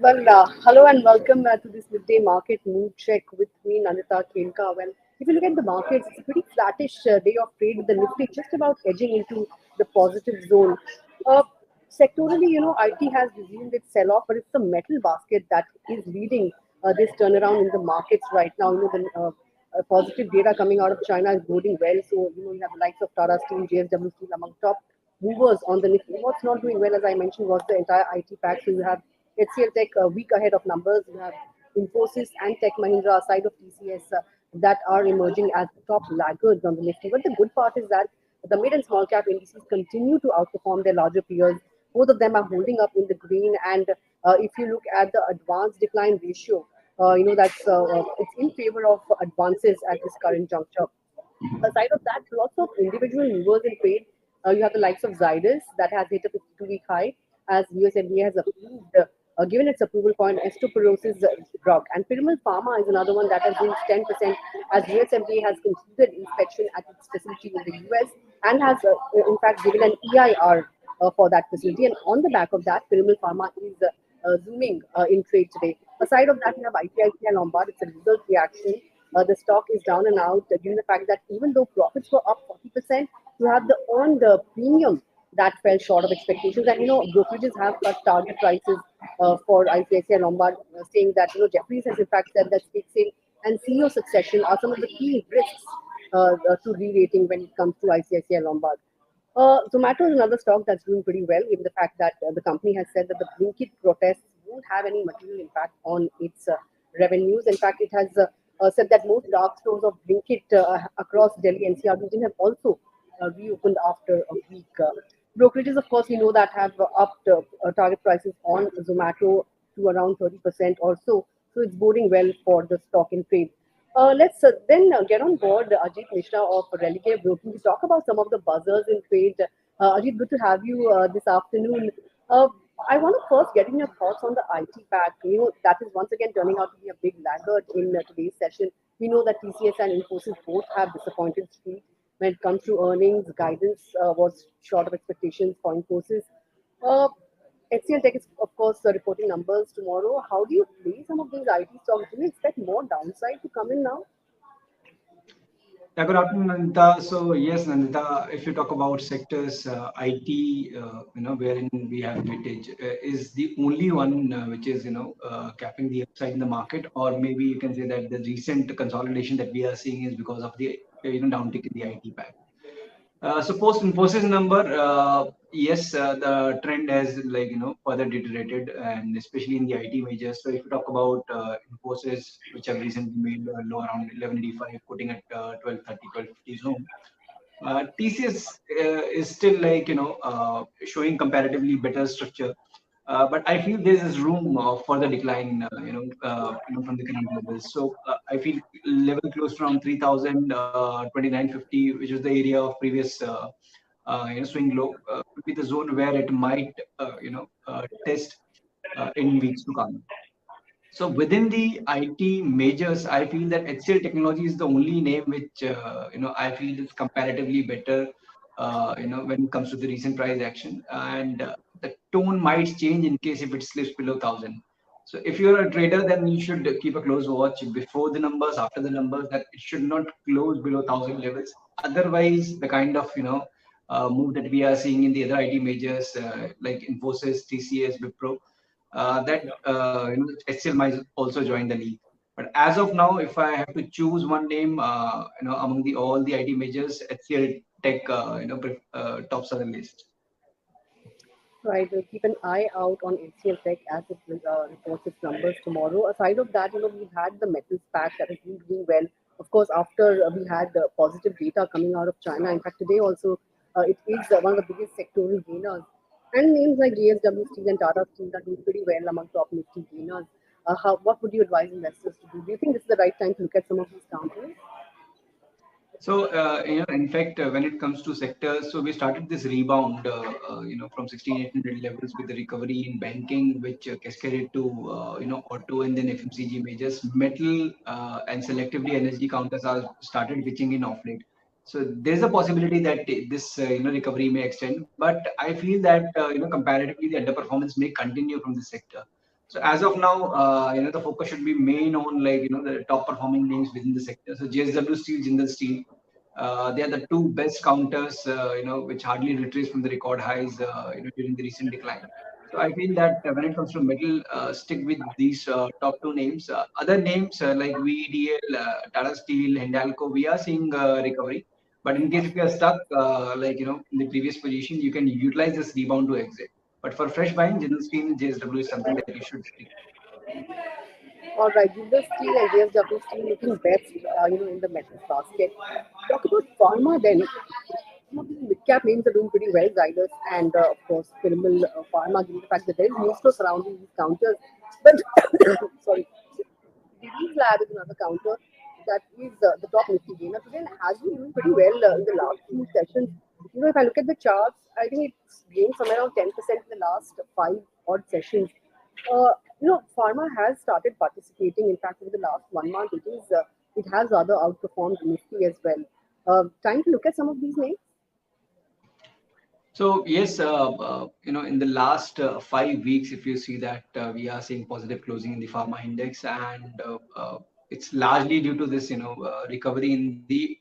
Well, hello and welcome to this midday market mood check with me, Nandita, Khemka. Well, if you look at the markets, it's a pretty flattish day of trade with the Nifty just about edging into the positive zone. Uh, Sectorally, IT has resumed its sell-off, but it's the metal basket that is leading this turnaround in the markets right now. The positive data coming out of China is boding well. So, you have the likes of Tata Steel, JSW Steel among top movers on the Nifty. What's not doing well, as I mentioned, was the entire IT pack. So you have HCL Tech a week ahead of numbers. You have Infosys and Tech Mahindra aside of TCS that are emerging as the top laggards on the Nifty. But the good part is that the mid and small cap indices continue to outperform their larger peers. Both of them are holding up in the green. And if you look at the advance decline ratio, it's in favor of advances at this current juncture. Aside of that, lots of individual movers in trade. You have the likes of Zydus that has hit a 52-week high as USFDA has approved, given its approval for an osteoporosis drug. And Piramal Pharma is another one that has reached 10% as USFDA has concluded inspection at its facility in the US and has, in fact, given an EIR for that facility. And on the back of that, Piramal Pharma is zooming in trade today. Aside of that, we have ICICI Lombard. It's a result reaction. The stock is down and out due to the fact that even though profits were up 40%, you have the earned premium that fell short of expectations. And brokerages have cut target prices for ICICI Lombard, saying that Jefferies has in fact said that stake sale and CEO succession are some of the key risks to re-rating when it comes to ICICI Lombard. Zomato is another stock that's doing pretty well, given the fact that the company has said that the Blinkit protests won't have any material impact on its revenues. In fact, it has said that most dark stores of Blinkit across Delhi NCR region have also reopened after a week. Brokerages, of course, we know that have upped target prices on Zomato to around 30% or so. So it's boding well for the stock in trade. Let's then get on board Ajit Mishra of Religare Broking to talk about some of the buzzers in trade. Ajit, good to have you this afternoon. Uh, I want to first get in your thoughts on the IT pack. That is once again turning out to be a big laggard in today's session. We know that TCS and Infosys both have disappointed streak when it comes to earnings. Guidance was short of expectations for Infosys. Uh, HCL Tech is, of course, reporting numbers tomorrow. How do you play some of these IT stocks? Do you expect more downside to come in now? Yeah, good afternoon, Nandita. So yes, Nandita, if you talk about sectors, IT, wherein we have weightage, is the only one which is, capping the upside in the market, or maybe you can say that the recent consolidation that we are seeing is because of the, downtick in the IT pack. So post Infosys number, yes, the trend has further deteriorated, and especially in the IT majors. So if you talk about Infosys, which have recently made a low around 1185, putting at 1230, 1250 zone. TCS is still showing comparatively better structure, but I feel there is room for the decline, from the current levels. So I feel level close to around 3000, 2950, which is the area of previous swing low, could be the zone where it might test in weeks to come. So within the IT majors, I feel that HCL Technology is the only name which I feel is comparatively better. When it comes to the recent price action, and the tone might change in case if it slips below 1000. So if you're a trader, then you should keep a close watch before the numbers, after the numbers, that it should not close below 1000 levels. Otherwise, the kind of move that we are seeing in the other IT majors like Infosys, TCS, Wipro, that HCL might also join the league. But as of now, if I have to choose one name, among the all the IT majors, HCL Tech, tops of the list. Right, we'll keep an eye out on HCL Tech as it reports its numbers tomorrow. Aside of that, we've had the metals pack that has been doing well. Of course, after we had positive data coming out of China. In fact, today also it is one of the biggest sectoral gainers. And names like JSW Steel and Tata Steel are doing pretty well among top Nifty gainers. What would you advise investors to do? Do you think this is the right time to look at some of these counters? So, in fact, when it comes to sectors, so we started this rebound, from 16,800 levels with the recovery in banking, which cascaded to, auto and then FMCG majors. Metal and selectively energy counters are started pitching in off late. So there's a possibility that this, recovery may extend, but I feel that, comparatively the underperformance may continue from the sector. So as of now, the focus should be main on like the top performing names within the sector. So JSW Steel, Jindal Steel, they are the two best counters, which hardly retrace from the record highs, during the recent decline. So I feel that when it comes to metal, stick with these top two names. Other names like VDL, Tata Steel, Hindalco, we are seeing recovery. But in case if you are stuck, in the previous position, you can utilize this rebound to exit. But for fresh buying, Jindal Steel, JSW is something that you should stick. All right, Jindal Steel and JSW Steel looking best, in the metals basket. Talk about pharma then. Some of these mid-cap names are doing pretty well, Zydus and of course Piramal Pharma, given the fact that there is news flow surrounding these counters. But sorry, Divi's Lab is another counter that is the top Nifty gainer today and has been doing pretty well in the last few sessions. If I look at the charts, I think it's gained somewhere around 10% in the last five odd sessions. Pharma has started participating. In fact, over the last 1 month, it has rather outperformed Nifty as well. Time to look at some of these names. So yes, in the last 5 weeks, if you see that we are seeing positive closing in the pharma index, and it's largely due to this, recovery in the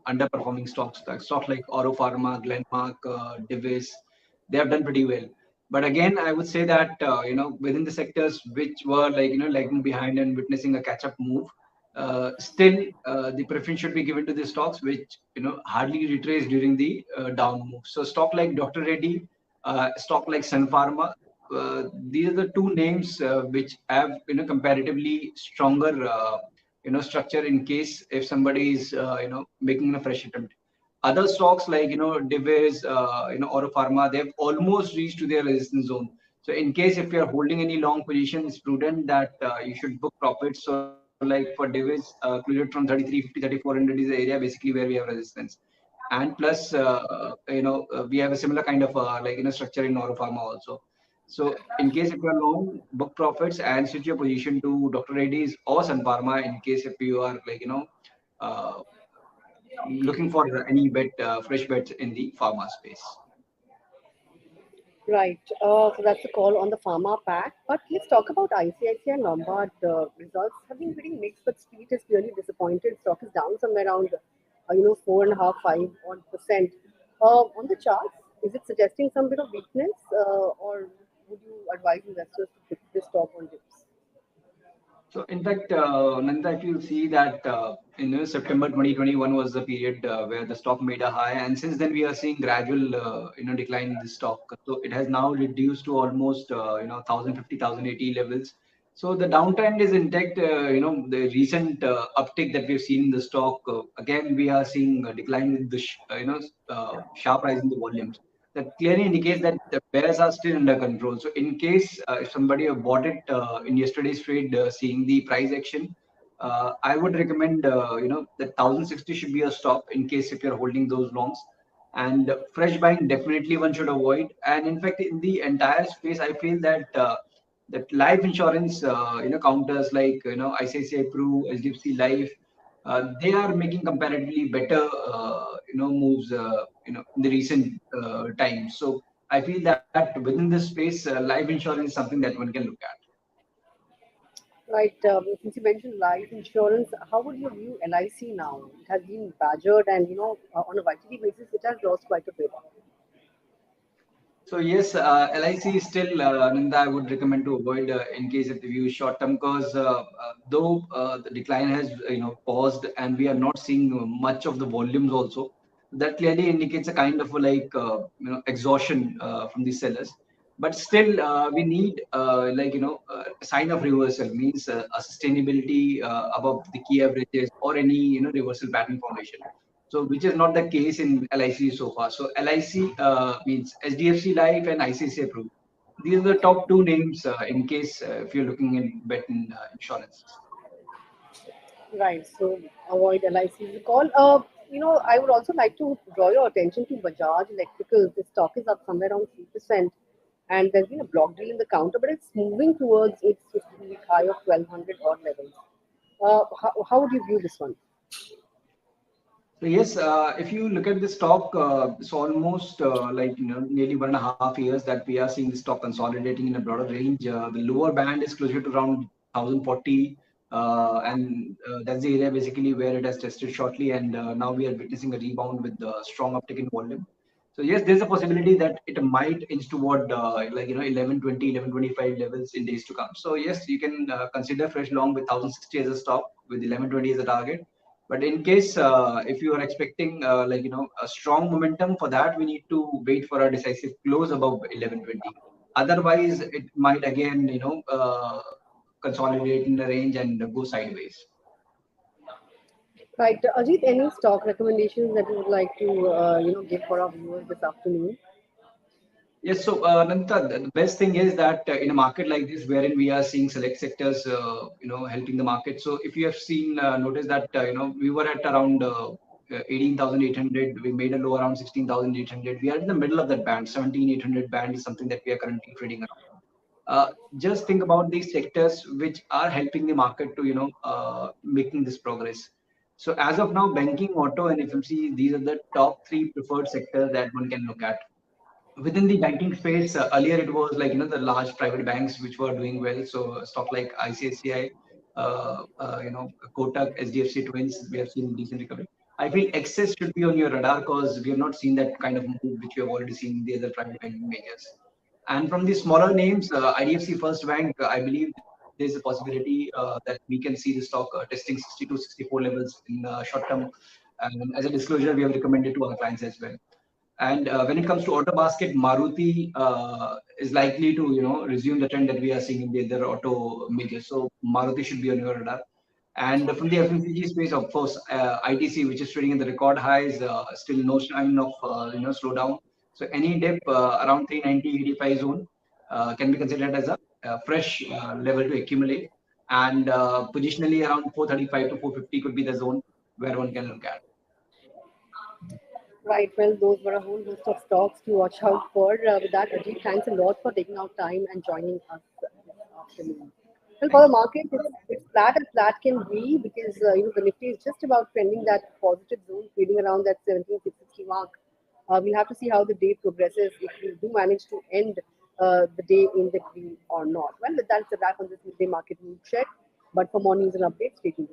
underperforming stocks, like stocks like Oro Pharma, Glenmark, Divis, they have done pretty well. But again, I would say that within the sectors which were like lagging behind and witnessing a catch-up move, still the preference should be given to the stocks which hardly retrace during the down move. So stock like Dr. Reddy, stock like Sun Pharma, these are the two names which have comparatively stronger structure in case if somebody is making a fresh attempt. Other stocks like Divis, Oro Pharma, they've almost reached to their resistance zone. So in case if you are holding any long position, it's prudent that you should book profits. So like for Divis, cleared from 3350, 3400 is the area basically where we have resistance. And plus, we have a similar kind of structure in Oro Pharma also. So in case if you are long, book profits and switch your position to Dr. Reddy's or Sun Pharma in case if you are uh, looking for any fresh bets in the pharma space. Right. So that's the call on the pharma pack. But let's talk about ICICI Lombard. Results have been pretty mixed, but Street is clearly disappointed. Stock is down somewhere around, 4.5, 5% on the charts. Is it suggesting some bit of weakness, or would you advise investors to pick this stock on dips? So in fact, Nanda, if you see that in September 2021 was the period where the stock made a high, and since then we are seeing gradual decline in the stock. So it has now reduced to almost 1050, levels. So the downtrend is intact. The recent uptick that we've seen in the stock, again we are seeing a decline in the sharp rise in the volumes. That clearly indicates that the bears are still under control. So in case if somebody have bought it in yesterday's trade, seeing the price action, I would recommend that 1060 should be a stop in case if you're holding those longs. And fresh buying definitely one should avoid. And in fact, in the entire space, I feel that that life insurance counters like ICICI Pru, HDFC Life, they are making comparatively better moves in the recent times. So I feel that within this space, life insurance is something that one can look at. Right. Since you mentioned life insurance, how would you view LIC now? It has been badgered, and on a YTD basis, it has lost quite a bit. So yes, LIC is still Nanda, I would recommend to avoid in case if the view is short term, because though the decline has paused and we are not seeing much of the volumes also, that clearly indicates a kind of exhaustion from the sellers. But still, we need a sign of reversal, means a sustainability above the key averages or any reversal pattern formation. So which is not the case in LIC so far. So LIC means HDFC Life and ICICI Pru. These are the top two names in case if you're looking in bet in insurance. Right. So avoid LIC call. I would also like to draw your attention to Bajaj Electrical. The stock is up somewhere around 3%, and there's been a block deal in the counter, but it's moving towards its 50-week high of 1200 odd levels. How would you view this one? So yes, if you look at the stock, it's almost like nearly 1.5 years that we are seeing the stock consolidating in a broader range. The lower band is closer to around 1040, and that's the area basically where it has tested shortly, and now we are witnessing a rebound with the strong uptick in volume. So yes, there's a possibility that it might inch toward 1120, 1125 levels in days to come. So yes, you can consider fresh long with 1060 as a stop with 1120 as a target. But in case if you are expecting a strong momentum for that, we need to wait for a decisive close above 1120. Otherwise, it might again consolidate in the range and go sideways. Right, Ajit, any stock recommendations that you would like to give for our viewers this afternoon? Yes, so Nandita, the best thing is that in a market like this, wherein we are seeing select sectors, helping the market. So if you have seen, notice that we were at around 18,800. We made a low around 16,800. We are in the middle of that band. 17,800 band is something that we are currently trading around. Just think about these sectors which are helping the market to making this progress. So as of now, banking, auto, and FMC, these are the top three preferred sectors that one can look at within the banking space. Earlier it was like the large private banks which were doing well. So stock like ICICI, Kotak, SDFC Twins, we have seen decent recovery. I feel excess should be on your radar because we have not seen that kind of move which we have already seen in the other private banking majors. And from the smaller names, IDFC First Bank, I believe there's a possibility that we can see the stock testing 62, 64 levels in short term. And as a disclosure, we have recommended to our clients as well. And when it comes to auto basket, Maruti is likely to resume the trend that we are seeing in the other auto majors. So Maruti should be on your radar. And from the FMCG space, of course, ITC, which is trading in the record highs, still no sign of slowdown. So any dip around 390-85 zone can be considered as a fresh level to accumulate. And positionally around 435 to 450 could be the zone where one can look at. Right, well, those were a whole list of stocks to watch out for. With that, Ajit, thanks a lot for taking out time and joining us this afternoon. Well, for the market, it's flat as flat can be because the Nifty is just about trending that positive zone, trading around that 17,660 mark. We'll have to see how the day progresses if we do manage to end the day in the green or not. Well, that's a wrap on this midday market mood check. But for more news and updates, stay tuned.